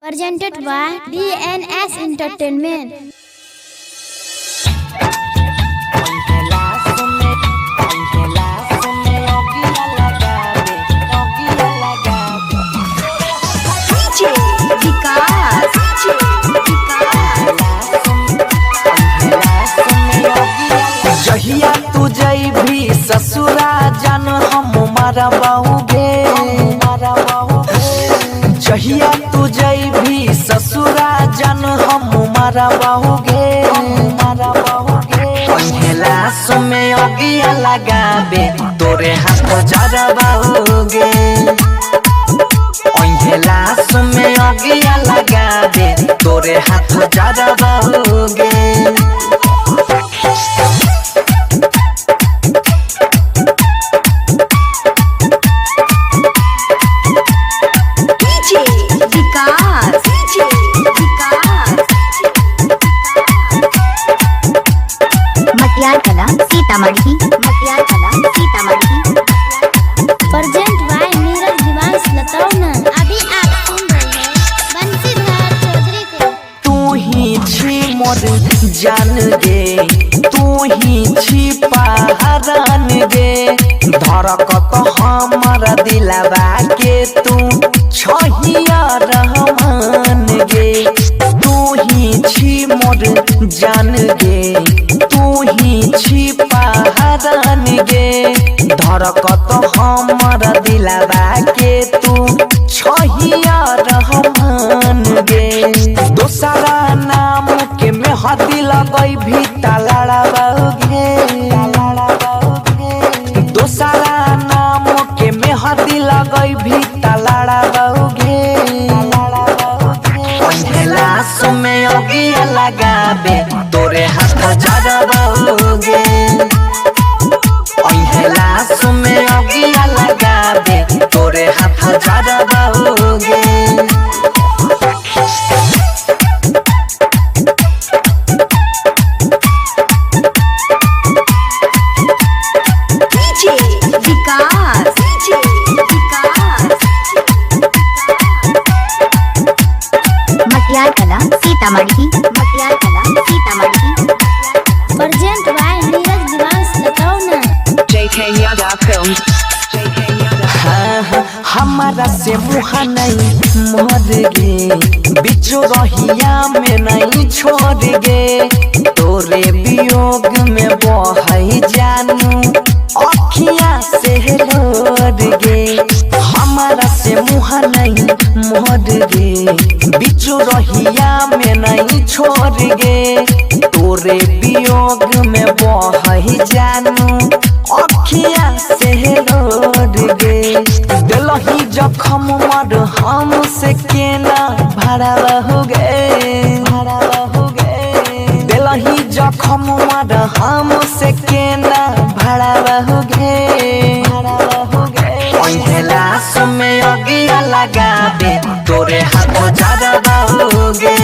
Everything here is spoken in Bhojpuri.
Presented by DNS Entertainment. जहिया तू जइभी ससुरा जान हम मारा बहुगे जहिया तू जइभी ससुरा जान हम मारा बहुगे पहला समय अगिया लगाबे तोरे हाथ जरा बहुगे पहला समय अगिया लगाबे तोरे हाथ जरा बहुगे सीतामढ़ी Present by नीरज दिवांश लतावना। अभी आप सुन रहे हैं बंसीधर चौधरी को। तू ही छी मोर जान गे तू ही छी पहरान गे धड़कत हमारा दिलवा के तू छहिया रहमान गे तू ही छी मोर जान गे तू ही छी पहरान गे धड़कत हमारा दिलवा के तू छहिया रहमान गे दोसरा नाम के मेहदी लगई भी तलाड़ा बहुगे दोसरा नाम के मेहदी लगई भी तलाड़ा बहुगे पहला समय अगिया लगाबे तोरे हाथ जरा बहुगे पहला समय अगिया लगाबे तोरे हाथ जरा बहुगे Sitamarhi Present by Neeraj Divansh लतावना। JK Yadav Films. हमारा से मुहा नहीं मोर गे बिचो रहिया में नहीं छोड़ गे तोरे वियोग में बहई जानू अखियां से लोर गे हमारा से मुहा नहीं मोर गे बिचो रहिया में नहीं छोड़ गे तोरे वियोग में बहई जानू अखियां से लोर गे दिलही जखम मर हमसे केना भरा बहुगे दिलही जखम मर हमसे केना भरा बहुगे पहला समय अगिया लगाबे तोरे हाथ जरा बहुगे